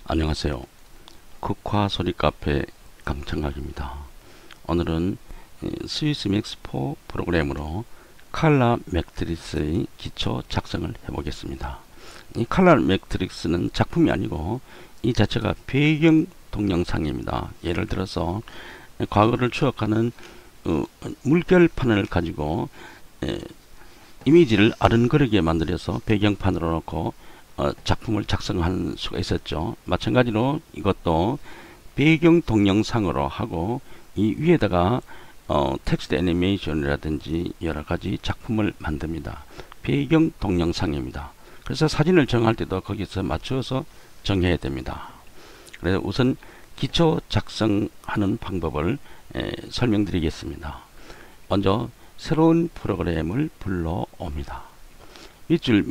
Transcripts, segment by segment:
안녕하세요. 극화 소리 카페 강창학입니다. 오늘은 스위스 맥스4 프로그램으로 칼라 매트릭스의 기초 작성을 해보겠습니다. 이 칼라 매트릭스는 작품이 아니고 이 자체가 배경 동영상입니다. 예를 들어서 과거를 추억하는 물결판을 가지고 이미지를 아른거리게 만들어서 배경판으로 놓고 작품을 작성할 수가 있었죠. 마찬가지로 이것도 배경 동영상으로 하고 이 위에다가 텍스트 애니메이션이라든지 여러가지 작품을 만듭니다. 배경 동영상입니다. 그래서 사진을 정할 때도 거기서 맞추어서 정해야 됩니다. 그래서 우선 기초 작성하는 방법을 설명드리겠습니다. 먼저 새로운 프로그램을 불러옵니다. 밑줄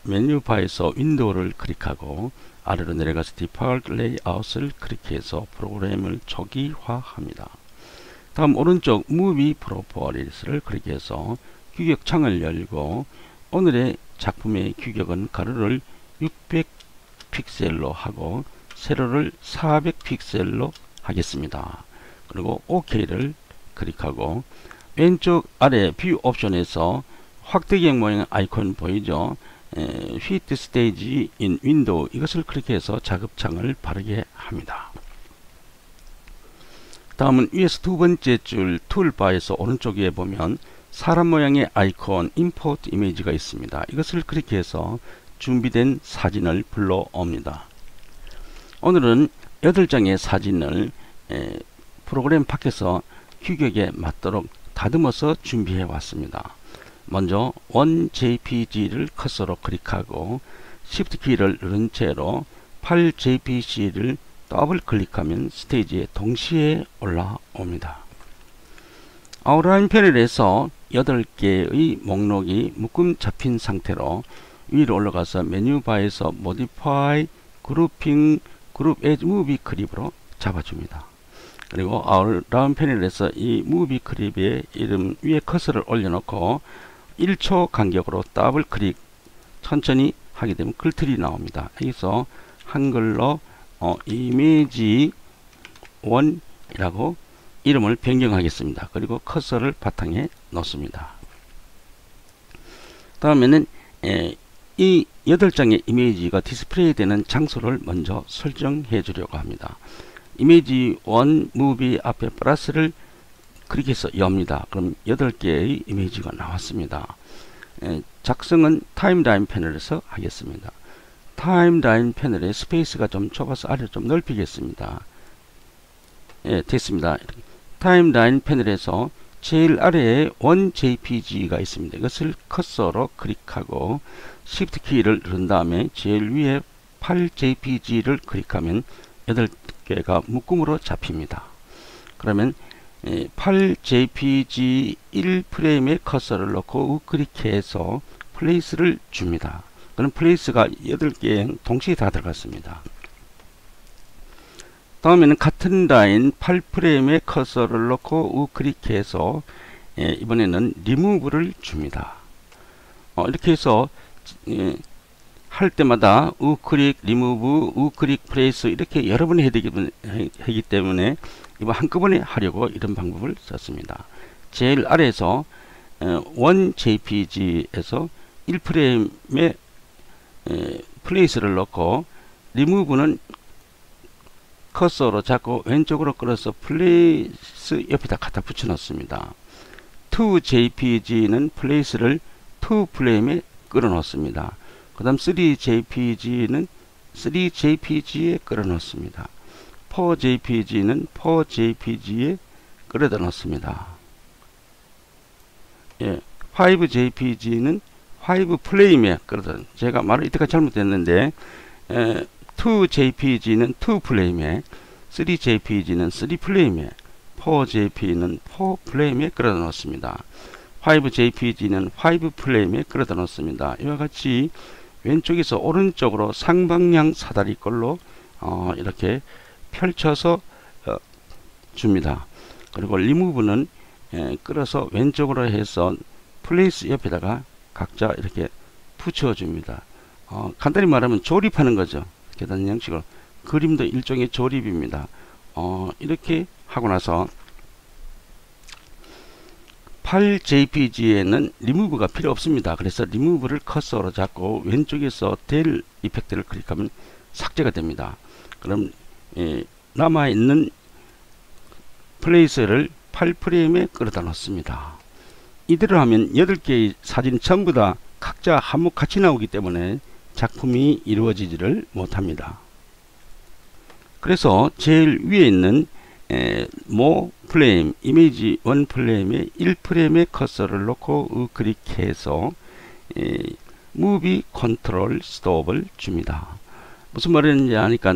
메뉴바에서 윈도우를 클릭하고 아래로 내려가서 디폴트 레이아웃을 클릭해서 프로그램을 초기화합니다. 다음 오른쪽 무비 프로퍼리스를 클릭해서 규격창을 열고 오늘의 작품의 규격은 가로를 600픽셀로 하고 세로를 400픽셀로 하겠습니다. 그리고 OK를 클릭하고 왼쪽 아래 뷰 옵션에서 확대경 모양 아이콘 보이죠? Fit Stage in Window 이것을 클릭해서 작업창을 바르게 합니다. 다음은 위에서 두 번째 줄 툴바에서 오른쪽 위에 보면 사람 모양의 아이콘 Import Image가 있습니다. 이것을 클릭해서 준비된 사진을 불러옵니다. 오늘은 8장의 사진을 프로그램 밖에서 규격에 맞도록 다듬어서 준비해 왔습니다. 먼저 원JPG를 커서로 클릭하고 Shift 키를 누른 채로 8JPG를 더블 클릭하면 스테이지에 동시에 올라옵니다. 아웃라인 패널에서 8개의 목록이 묶음 잡힌 상태로 위로 올라가서 메뉴바에서 Modify, Grouping, Group as Movie Clip으로 잡아줍니다. 그리고 아웃라인 패널에서 이 무비 클립의 이름 위에 커서를 올려놓고 1초 간격으로 더블 클릭 천천히 하게 되면 글틀이 나옵니다. 여기서 한글로 이미지 1이라고 이름을 변경하겠습니다. 그리고 커서를 바탕에 놓습니다. 다음에는 이 8장의 이미지가 디스플레이 되는 장소를 먼저 설정해 주려고 합니다. 이미지 1 무비 앞에 플러스를 클릭해서 엽니다. 그럼 8개의 이미지가 나왔습니다. 작성은 타임라인 패널에서 하겠습니다. 타임라인 패널의 스페이스가 좀 좁아서 아래로 좀 넓히겠습니다. 됐습니다. 타임라인 패널에서 제일 아래에 원JPG가 있습니다. 이것을 커서로 클릭하고 Shift 키를 누른 다음에 제일 위에 8JPG를 클릭하면 8개가 묶음으로 잡힙니다. 그러면 8JPG 1프레임에 커서를 놓고 우클릭해서 플레이스를 줍니다. 그럼 플레이스가 8개 동시에 다 들어갔습니다. 다음에는 같은 라인 8프레임에 커서를 놓고 우클릭해서 이번에는 리무브를 줍니다. 이렇게 해서 할 때마다 우클릭, 리무브, 우클릭, 플레이스 이렇게 여러 번 해야 되기 때문에 이번 한꺼번에 하려고 이런 방법을 썼습니다. 제일 아래에서 원JPG에서 1프레임에 플레이스를 넣고 리무브는 커서로 잡고 왼쪽으로 끌어서 플레이스 옆에다 갖다 붙여 넣습니다. 2JPG는 플레이스를 2프레임에 끌어 넣습니다. 그 다음 3JPG는 3JPG에 끌어 넣습니다. 4JPG는 4JPG에 끌어다 넣습니다. 5JPG는 5프레임에 끌어다, 제가 말을 이때까지 잘못했는데 2JPG는 2프레임에, 3JPG는 3프레임에, 4JPG는 4프레임에 끌어다 넣습니다. 5JPG는 5프레임에 끌어다 넣습니다. 이와 같이 왼쪽에서 오른쪽으로 상방향 사다리꼴로 이렇게 펼쳐서 줍니다. 그리고 리무브는 끌어서 왼쪽으로 해서 플레이스 옆에다가 각자 이렇게 붙여 줍니다. 간단히 말하면 조립하는 거죠. 계단 형식으로 그림도 일종의 조립입니다. 이렇게 하고 나서 파일 JPG에는 리무브가 필요 없습니다. 그래서 리무브를 커서로 잡고 왼쪽에서 델 이펙트를 클릭하면 삭제가 됩니다. 그럼 남아있는 플레이스를 8프레임에 끌어다 놓습니다. 이대로 하면 8개의 사진이 전부 다 각자 한몫 같이 나오기 때문에 작품이 이루어지지를 못합니다. 그래서 제일 위에 있는 모 프레임, 이미지 1 프레임에 1프레임의 커서를 놓고 우클릭해서 무비 컨트롤 스톱을 줍니다. 무슨 말인지 아니까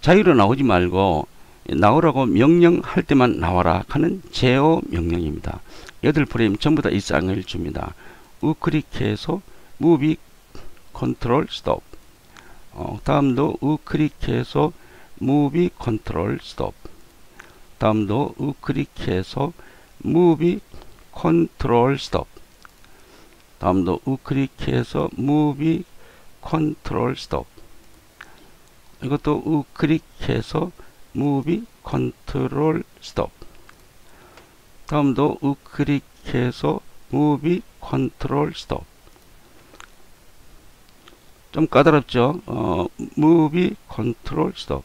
자유로 나오지 말고 나오라고 명령할 때만 나와라 하는 제어 명령입니다. 8프레임 전부 다 이 쌍을 줍니다. 우클릭해서 무비 컨트롤 스톱, 다음도 우클릭해서 무비 컨트롤 스톱, 다음도 우클릭해서 무비 컨트롤 스톱, 다음도 우클릭해서 무비 컨트롤 스톱, 이것도 우클릭해서 무비 컨트롤 스톱, 다음도 우클릭해서 무비 컨트롤 스톱. 좀 까다롭죠? 무비 컨트롤 스톱.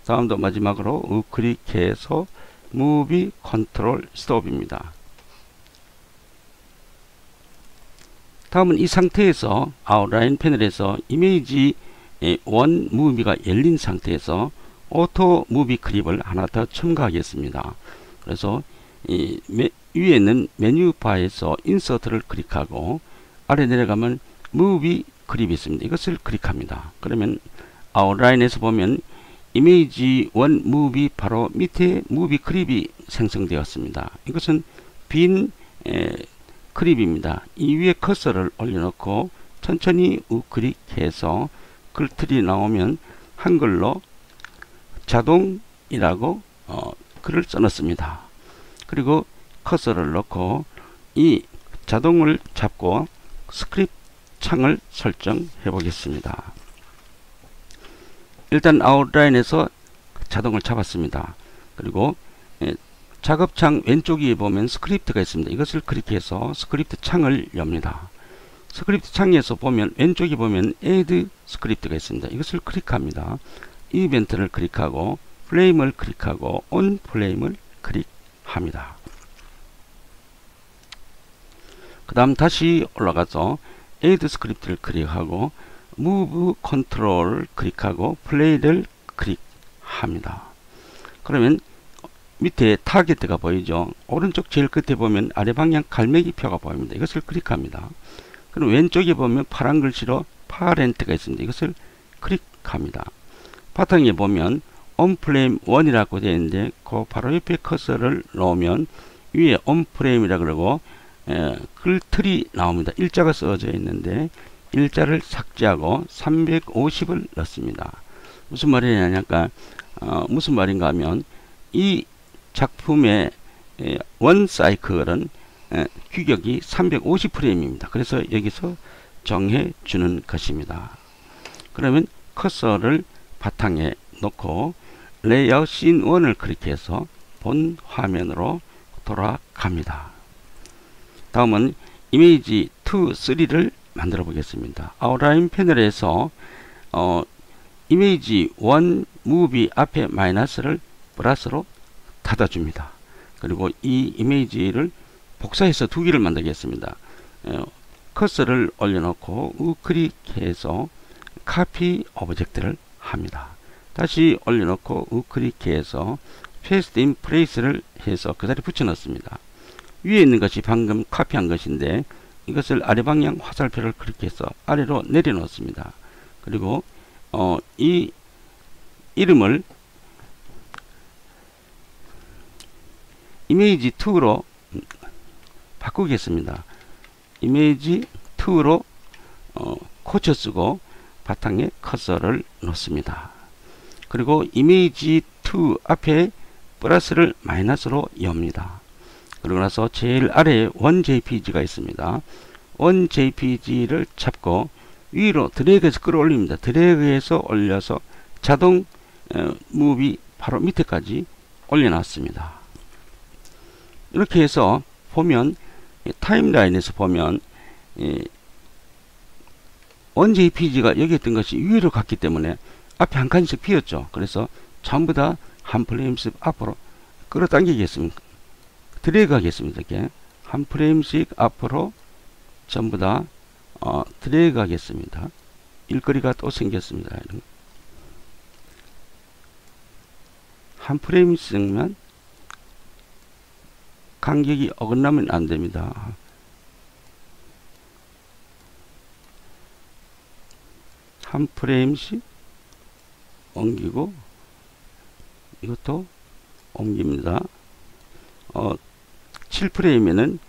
다음도 마지막으로 우클릭해서 무비 컨트롤 스톱입니다. 다음은 이 상태에서 아웃라인 패널에서 이미지 1 무비가 열린 상태에서 오토 무비 클립을 하나 더 첨가하겠습니다. 그래서 위에 있는 메뉴바에서 인서트를 클릭하고 아래 내려가면 무비 클립이 있습니다. 이것을 클릭합니다. 그러면 아웃라인에서 보면 이미지 1 무비 바로 밑에 무비 클립이 생성되었습니다. 이것은 빈 클립입니다. 이 위에 커서를 올려놓고 천천히 우클릭해서 글틀이 나오면 한글로 자동이라고 글을 써놨습니다. 그리고 커서를 넣고 이 자동을 잡고 스크립트 창을 설정해 보겠습니다. 일단 아웃라인에서 자동을 잡았습니다. 그리고 작업창 왼쪽 위에 보면 스크립트가 있습니다. 이것을 클릭해서 스크립트 창을 엽니다. 스크립트 창에서 보면 왼쪽에 보면 add 스크립트가 있습니다. 이것을 클릭합니다. 이벤트를 클릭하고 플레임을 클릭하고 on 플레임을 클릭합니다. 그 다음 다시 올라가서 add 스크립트를 클릭하고 move 컨트롤을 클릭하고 플레이를 클릭합니다. 그러면 밑에 타겟가 보이죠? 오른쪽 제일 끝에 보면 아래 방향 갈매기 표가 보입니다. 이것을 클릭합니다. 그럼 왼쪽에 보면 파란 글씨로 파렌트가 있습니다. 이것을 클릭합니다. 바탕에 보면 온프레임 1이라고 되어 있는데 그 바로 옆에 커서를 놓으면 위에 온프레임이라 그러고 글틀이 나옵니다. 일자가 써져 있는데 일자를 삭제하고 350을 넣습니다. 무슨 말이냐니까 무슨 말인가 하면 이 작품의 원 사이클은 규격이 350프레임입니다. 그래서 여기서 정해 주는 것입니다. 그러면 커서를 바탕에 놓고 레이아웃 씬 1을 클릭해서 본 화면으로 돌아갑니다. 다음은 이미지 2, 3를 만들어 보겠습니다. 아웃라인 패널에서 이미지 1 무비 앞에 마이너스를 플러스로 닫아줍니다. 그리고 이 이미지를 복사해서 2개를 만들겠습니다. 커서를 올려놓고 우클릭해서 카피 오브젝트를 합니다. 다시 올려놓고 우클릭해서 페이스트 인 플레이스를 해서 그 자리에 붙여 넣습니다. 위에 있는 것이 방금 카피한 것인데 이것을 아래 방향 화살표를 클릭해서 아래로 내려놓습니다. 그리고 이 이름을 이미지 2로 바꾸겠습니다. 이미지 2로 고쳐 쓰고 바탕에 커서를 놓습니다. 그리고 이미지 2 앞에 플러스를 마이너스로 엽니다. 그러고 나서 제일 아래에 원JPG가 있습니다. 원JPG를 잡고 위로 드래그해서 끌어올립니다. 드래그해서 올려서 자동 무비 바로 밑에까지 올려놨습니다. 이렇게 해서 보면 타임라인에서 보면 원 JPG가 여기 있던 것이 위로 갔기 때문에 앞에 한 칸씩 비었죠. 그래서 전부 다 한 프레임씩 앞으로 끌어당기겠습니다. 드래그 하겠습니다. 이렇게 한 프레임씩 앞으로 전부 다 드래그 하겠습니다. 일거리가 또 생겼습니다. 한 프레임씩만 간격이 어긋나면 안 됩니다. 한 프레임씩 옮기고 이것도 옮깁니다. 7프레임에는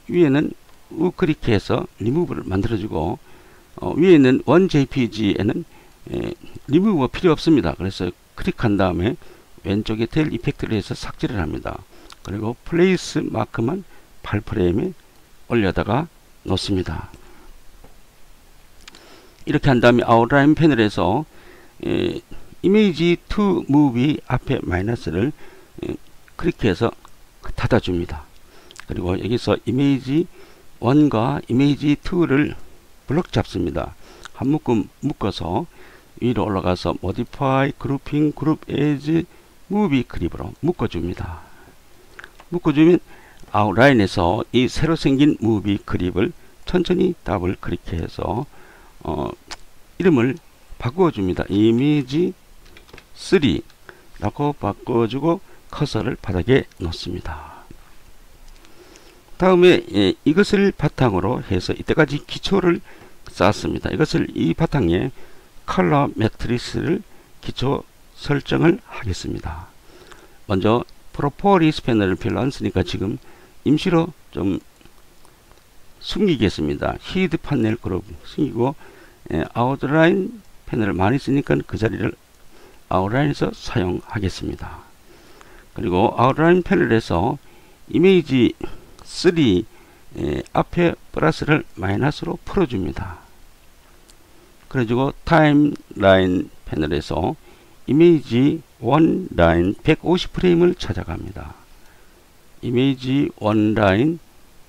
위에는 우클릭해서 리무브를 만들어주고 위에는 원 JPG에는 리무브가 필요 없습니다. 그래서 클릭한 다음에 왼쪽에 텔 이펙트를 해서 삭제를 합니다. 그리고 플레이스 마크만 8프레임에 올려다가 놓습니다. 이렇게 한 다음에 아웃라인 패널에서 이미지 to 무비 앞에 마이너스를 클릭해서 닫아줍니다. 그리고 여기서 이미지 1과 이미지 2를 블록 잡습니다. 한 묶음 묶어서 위로 올라가서 modify grouping group as movie clip으로 묶어줍니다. 묶어주면 아웃라인에서 이 새로 생긴 무비 클립을 천천히 더블 클릭해서 이름을 바꿔줍니다. 이미지 3라고 바꿔주고 커서를 바닥에 놓습니다. 다음에 이것을 바탕으로 해서 이때까지 기초를 쌓았습니다. 이것을 이 바탕에 컬러 매트리스를 기초 설정을 하겠습니다. 먼저 프로포리스 패널을 별로 안 쓰니까 지금 임시로 좀 숨기겠습니다. 히드 판넬 그룹 숨기고 아웃라인 패널을 많이 쓰니까 그 자리를 아웃라인에서 사용하겠습니다. 그리고 아웃라인 패널에서 이미지 3 앞에 플러스를 마이너스로 풀어줍니다. 그래가지고 타임라인 패널에서 이미지 1 라인 150프레임을 찾아갑니다. 이미지 1 라인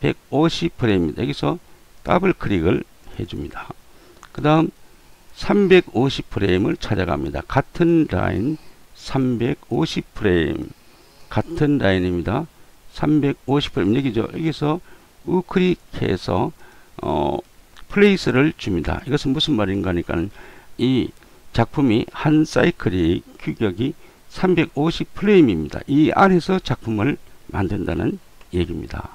150프레임입니다. 여기서 더블 클릭을 해줍니다. 그 다음 350프레임을 찾아갑니다. 같은 라인 350프레임 같은 라인입니다. 350프레임 여기죠. 여기서 우클릭해서 플레이스를 줍니다. 이것은 무슨 말인가 하니까 이 작품이 한 사이클이 규격이 350프레임입니다. 이 안에서 작품을 만든다는 얘기입니다.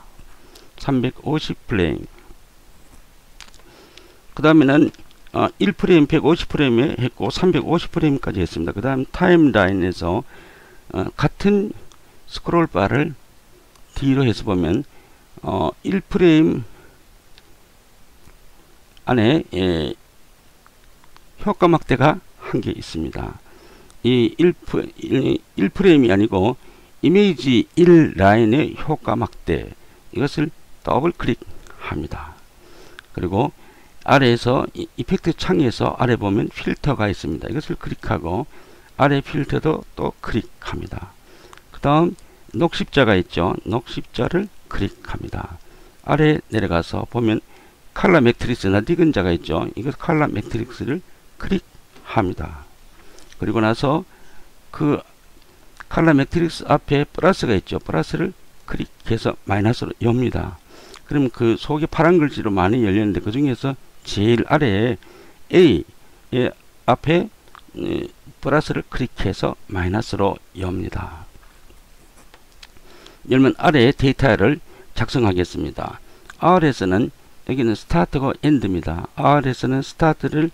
350프레임. 그 다음에는 1프레임 150프레임에 했고 350프레임까지 했습니다. 그 다음 타임라인에서 같은 스크롤 바를 뒤로 해서 보면 1프레임 안에 효과 막대가 한 개 있습니다. 이 1프레임이 아니고 이미지 1 라인의 효과 막대 이것을 더블 클릭합니다. 그리고 아래에서 이펙트 창에서 아래 보면 필터가 있습니다. 이것을 클릭하고 아래 필터도 또 클릭합니다. 그 다음 녹십자가 있죠. 녹십자를 클릭합니다. 아래 내려가서 보면 컬러 매트릭스나 니근자가 있죠. 이것 컬러 매트릭스를 클릭합니다. 그리고 나서 그 컬러 매트릭스 앞에 플러스가 있죠. 플러스를 클릭해서 마이너스로 엽니다. 그럼 그 속에 파란 글씨로 많이 열렸는데 그 중에서 제일 아래에 A의 앞에 플러스를 클릭해서 마이너스로 엽니다. 열면 아래에 데이터를 작성하겠습니다. R에서는 여기는 스타트고 엔드입니다. R에서는 스타트를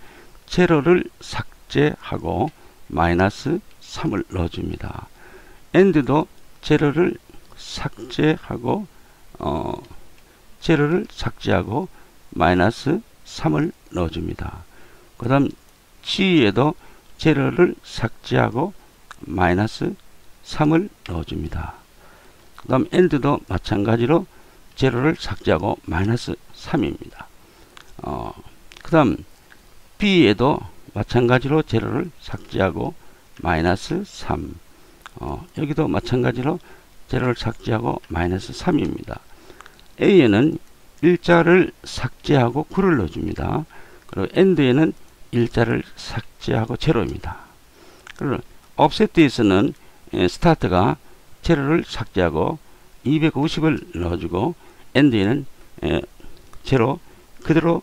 제로를 삭제하고 마이너스 3을 넣어줍니다. 엔드도 제로를 삭제하고 마이너스 3을 넣어줍니다. 그 다음 G에도 제로를 삭제하고 마이너스 3을 넣어줍니다. 그 다음 엔드도 마찬가지로 제로를 삭제하고 마이너스 3입니다. 그 다음 B에도 마찬가지로 제로를 삭제하고 마이너스 3. 여기도 마찬가지로 제로를 삭제하고 마이너스 3입니다. A에는 일자를 삭제하고 9를 넣어줍니다. 그리고 AND에는 일자를 삭제하고 제로입니다. 그리고 offset에서는 스타트가 제로를 삭제하고 250을 넣어주고 AND에는 제로 그대로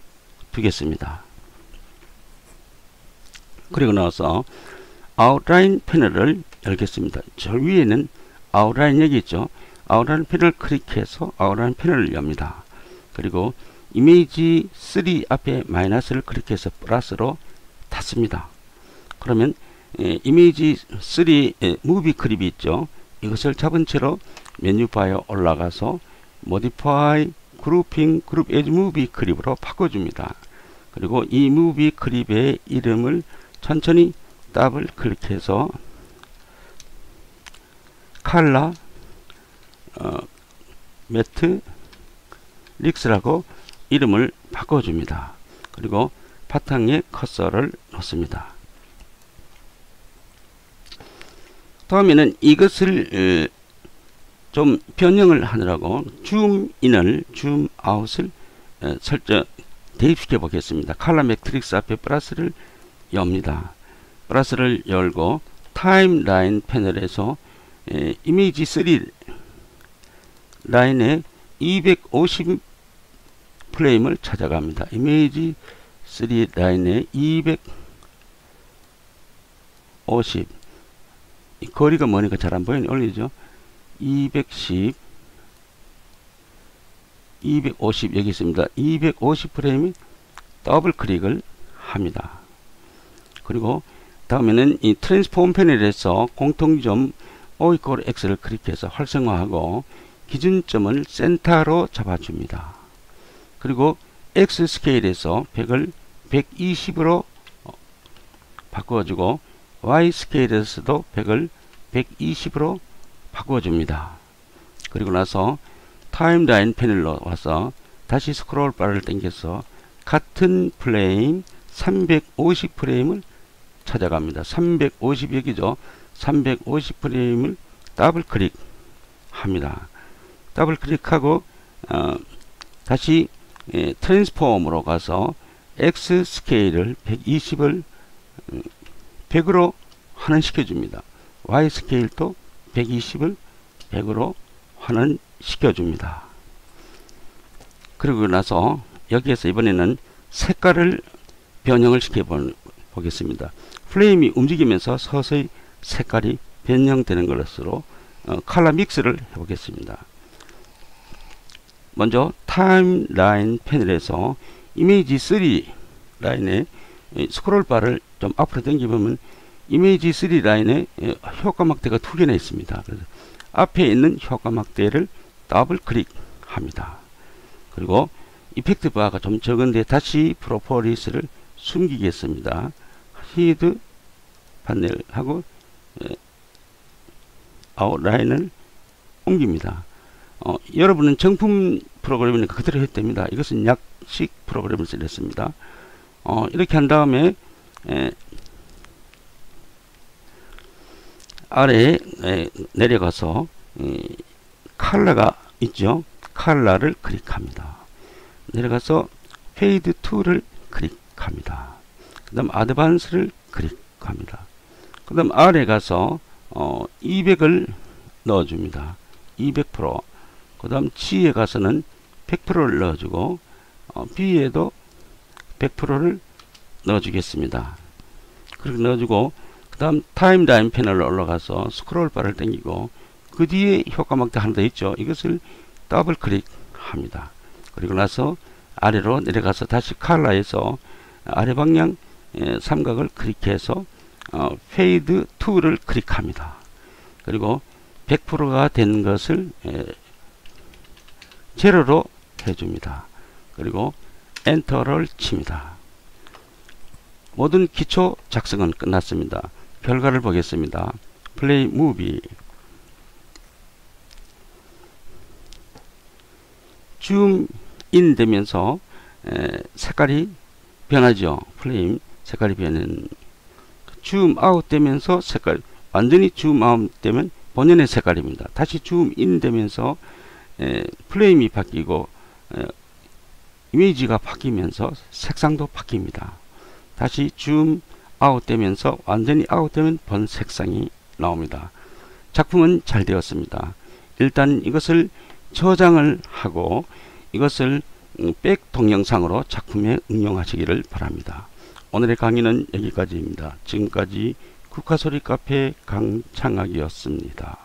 두겠습니다. 그리고 나서 아웃라인 패널을 열겠습니다. 저 위에는 아웃라인 여기 있죠. 아웃라인 패널을 클릭해서 아웃라인 패널을 엽니다. 그리고 이미지 3 앞에 마이너스를 클릭해서 플러스로 닫습니다. 그러면 이미지 3 무비 크립이 있죠. 이것을 잡은 채로 메뉴바에 올라가서 모디파이 그룹핑 그룹 에즈 무비 크립으로 바꿔줍니다. 그리고 이 무비 크립의 이름을 천천히 더블 클릭해서 컬러 매트 릭스라고 이름을 바꿔줍니다. 그리고 바탕에 커서를 놓습니다. 다음에는 이것을 좀 변형을 하느라고 줌인을 줌아웃을 대입시켜 보겠습니다. 컬러 매트릭스 앞에 플러스를 엽니다. 플러스를 열고 타임라인 패널에서 이미지 3 라인에 250 프레임을 찾아갑니다. 이미지 3 라인에 250 거리가 머니까 잘 안 보이네. 올리죠. 210 250 여기 있습니다. 250 프레임이 더블 클릭을 합니다. 그리고 다음에는 이 트랜스폼 패널에서 공통점 O = X를 클릭해서 활성화하고 기준점을 센터로 잡아줍니다. 그리고 X 스케일에서 100을 120으로 바꿔주고 Y 스케일에서도 100을 120으로 바꿔줍니다. 그리고 나서 타임라인 패널로 와서 다시 스크롤 바를 당겨서 같은 프레임 350 프레임을 찾아갑니다. 350 여기죠. 350 프레임을 더블 클릭합니다. 더블 클릭하고 다시 트랜스폼으로 가서 X 스케일을 120을 100으로 환원시켜 줍니다. Y 스케일도 120을 100으로 환원시켜 줍니다. 그리고 나서 여기에서 이번에는 색깔을 변형을 시켜 보겠습니다. 프레임이 움직이면서 서서히 색깔이 변형되는 것으로 컬러 믹스를 해보겠습니다. 먼저 타임라인 패널에서 이미지 3 라인에 스크롤 바를 좀 앞으로 당겨보면 이미지 3 라인에 효과막대가 2개나 있습니다. 그래서 앞에 있는 효과막대를 더블 클릭합니다. 그리고 이펙트 바가 좀 적은데 다시 프로퍼리스를 숨기겠습니다. 히드 판넬하고 아웃라인을 옮깁니다. 여러분은 정품 프로그램이니까 그대로 해도 됩니다. 이것은 약식 프로그램을 쓰렸습니다. 이렇게 한 다음에 아래에 내려가서 컬러가 있죠. 컬러를 클릭합니다. 내려가서 페이드 2를 클릭합니다. 그 다음 아드밴스를 클릭합니다. 그 다음 아래 가서 200을 넣어줍니다. 200%. 그 다음 G에 가서는 100%를 넣어주고 B에도 100%를 넣어주겠습니다. 그렇게 넣어주고 그 다음 타임라인 패널로 올라가서 스크롤 바를 당기고 그 뒤에 효과막대 하나 더 있죠. 이것을 더블 클릭합니다. 그리고 나서 아래로 내려가서 다시 컬러에서 아래 방향 삼각을 클릭해서 페이드 2를 클릭합니다. 그리고 100%가 된 것을 제로로 해줍니다. 그리고 엔터를 칩니다. 모든 기초 작성은 끝났습니다. 결과를 보겠습니다. 플레이 무비. 줌 인 되면서 색깔이 변하죠. 프레임 색깔이 변하는, 줌 아웃 되면서 색깔, 완전히 줌 아웃 되면 본연의 색깔입니다. 다시 줌 인 되면서 프레임이 바뀌고 이미지가 바뀌면서 색상도 바뀝니다. 다시 줌 아웃 되면서 완전히 아웃 되면 본 색상이 나옵니다. 작품은 잘 되었습니다. 일단 이것을 저장을 하고 이것을 백 동영상으로 작품에 응용하시기를 바랍니다. 오늘의 강의는 여기까지입니다. 지금까지 국화소리 카페 강창학이었습니다.